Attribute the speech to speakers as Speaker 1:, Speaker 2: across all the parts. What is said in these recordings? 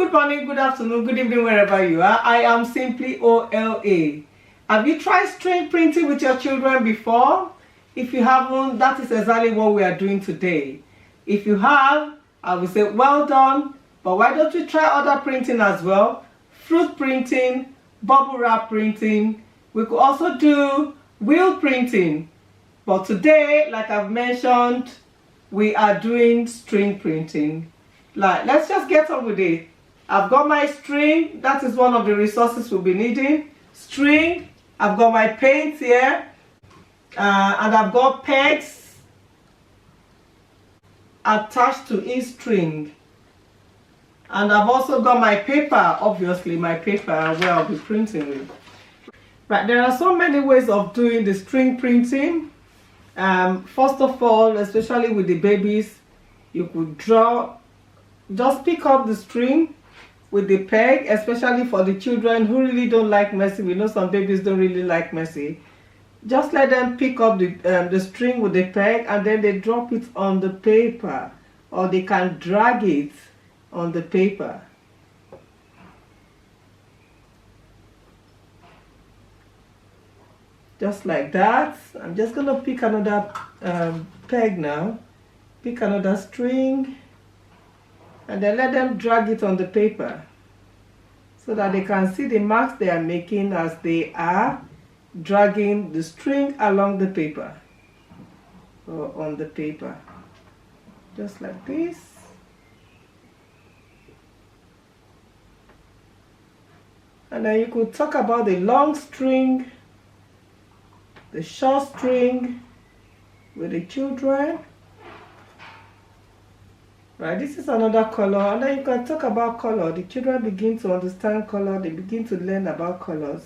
Speaker 1: Good morning, good afternoon, good evening, wherever you are. I am Simply OLA. Have you tried string printing with your children before? If you haven't, that is exactly what we are doing today. If you have, I will say well done, but why don't you try other printing as well? Fruit printing, bubble wrap printing. We could also do wheel printing. But today, like I've mentioned, we are doing string printing. Let's just get on with it. I've got my string. That is one of the resources we'll be needing. String. I've got my paint here. And I've got pegs attached to each string. And I've also got my paper, obviously my paper where I'll be printing with. Right, there are so many ways of doing the string printing. First of all, especially with the babies, you could just pick up the string with the peg, especially for the children who really don't like messy. We know some babies don't really like messy. Just let them pick up the string with the peg and then they drop it on the paper, or they can drag it on the paper. Just like that. I'm just going to pick another peg now. Pick another string and then let them drag it on the paper so that they can see the marks they are making as they are dragging the string along the paper or on the paper. Just like this. And then you could talk about the long string, the short string with the children. Right, this is another color, and then you can talk about color. The children begin to understand color, they begin to learn about colors.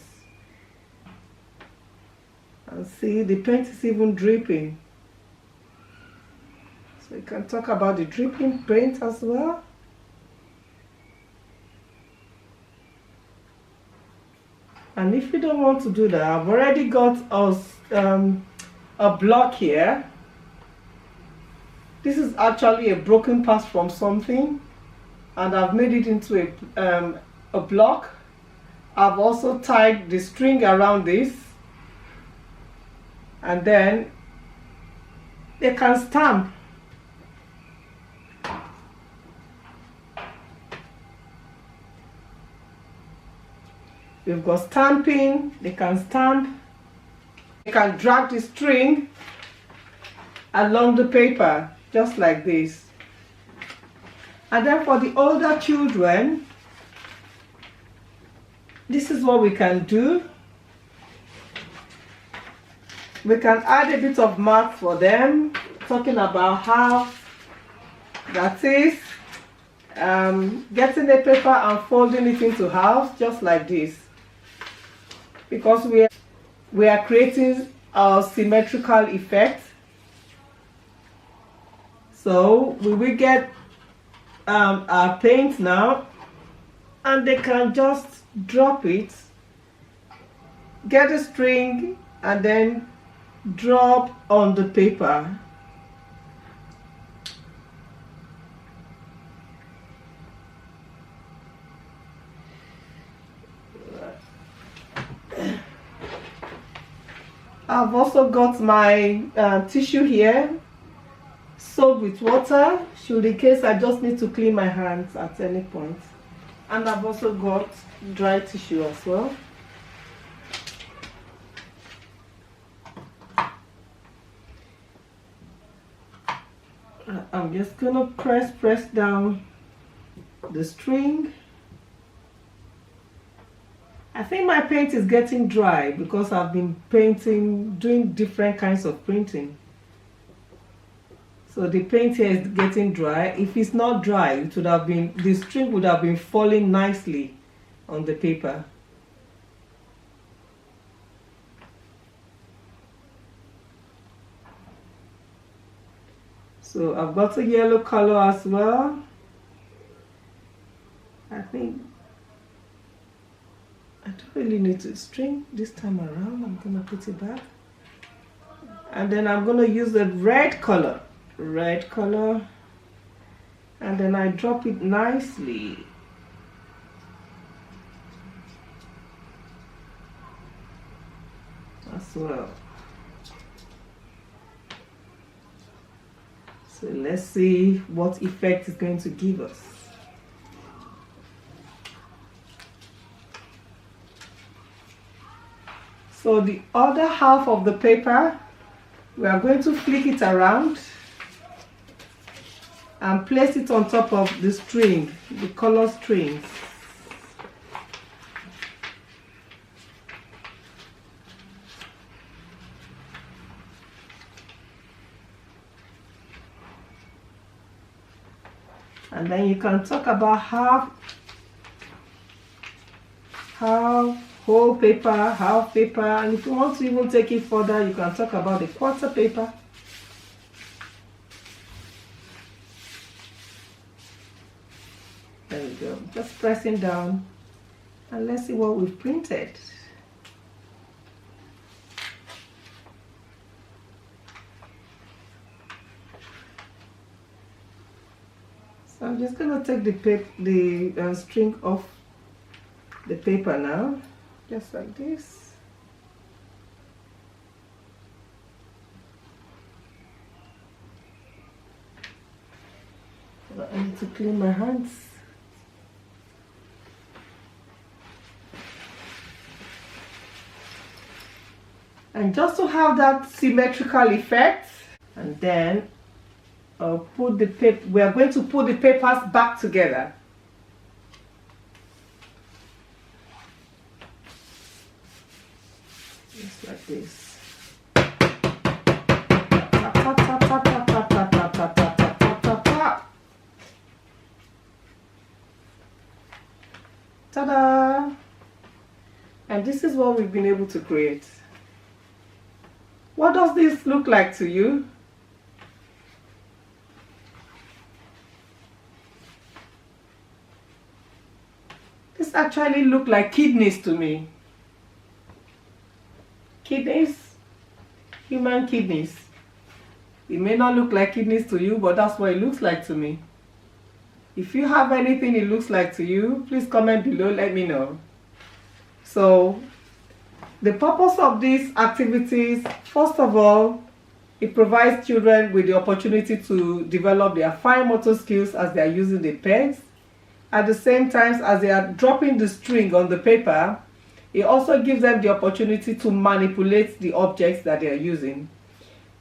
Speaker 1: And see, the paint is even dripping. So you can talk about the dripping paint as well. And if you don't want to do that, I've already got a block here. This is actually a broken part from something, and I've made it into a block. I've also tied the string around this, and then they can stamp. We've got stamping, they can stamp, they can drag the string along the paper, just like this. And then for the older children, this is what we can do. We can add a bit of mark for them, talking about how that is getting the paper and folding it into halves, just like this. Because we are creating a symmetrical effect. So we will get our paint now, and they can just drop it, get a string, and then drop on the paper. I've also got my tissue here, soaked with water, should in case I just need to clean my hands at any point. And I've also got dry tissue as well. I'm just gonna press down the string. I think my paint is getting dry because I've been painting, doing different kinds of printing. So the paint here is getting dry. If it's not dry, it would have been, the string would have been falling nicely on the paper. So I've got a yellow color as well. I think I don't really need to string this time around. I'm gonna put it back. And then I'm gonna use the red color. And then I drop it nicely well. So let's see what effect it's going to give us. So the other half of the paper, we are going to flick it around and place it on top of the string, the color strings. And then you can talk about half whole paper, half paper, and if you want to even take it further, you can talk about the quarter paper. There we go. Just pressing down, and let's see what we've printed. So I'm just going to take the string off the paper now, just like this. I need to clean my hands. And just to have that symmetrical effect, and then put the paper. We are going to put the papers back together. Just like this. Ta-da! And this is what we've been able to create. What does this look like to you? This actually look like kidneys to me. Kidneys, human kidneys. It may not look like kidneys to you, but that's what it looks like to me. If you have anything it looks like to you, please comment below, let me know. So, the purpose of these activities, first of all, it provides children with the opportunity to develop their fine motor skills as they are using the pens. At the same time as they are dropping the string on the paper, it also gives them the opportunity to manipulate the objects that they are using.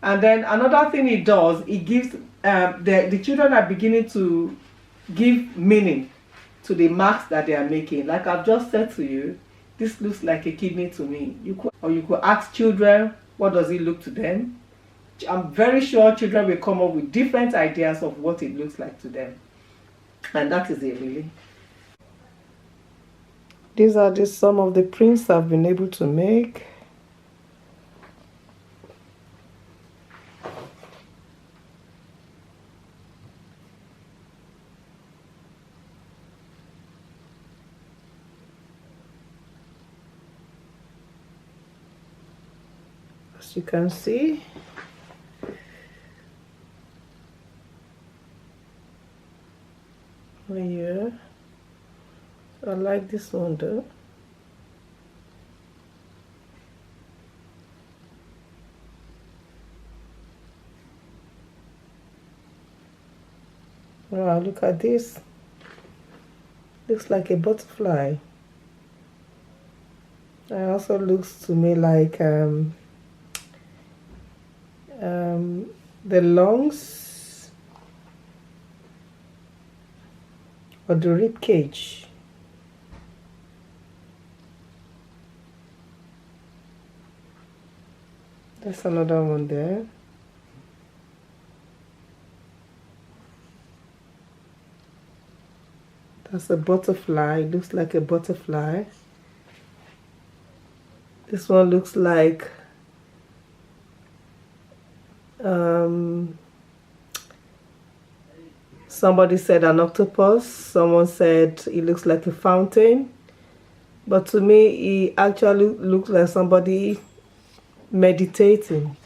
Speaker 1: And then another thing it does, it gives, the children are beginning to give meaning to the marks that they are making. Like I've just said to you, this looks like a kidney to me. You could ask children, what does it look to them? I'm very sure children will come up with different ideas of what it looks like to them. And that is it really. These are just some of the prints I've been able to make. As you can see, here, I like this one though. Wow, look at this. Looks like a butterfly. It also looks to me like the lungs or the rib cage. That's another one there. That's a butterfly. It looks like a butterfly. This one looks like somebody said an octopus. Someone said it looks like a fountain. But to me, it actually looks like somebody meditating.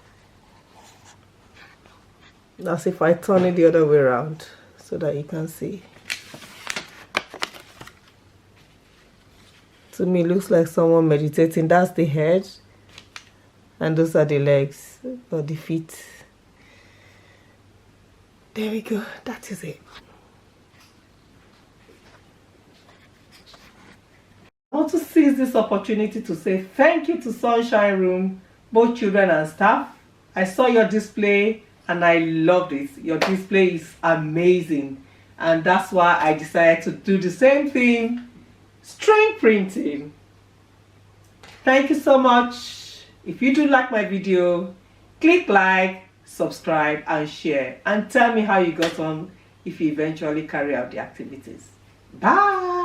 Speaker 1: As if I turn it the other way around so that you can see. To me, it looks like someone meditating. That's the head. and those are the legs or the feet. There we go, that is it. I want to seize this opportunity to say thank you to Sunshine Room, both children and staff. I saw your display and I loved it. Your display is amazing, and that's why I decided to do the same thing, string printing. Thank you so much. If you do like my video, click like, subscribe and share, and tell me how you got on if you eventually carry out the activities. Bye.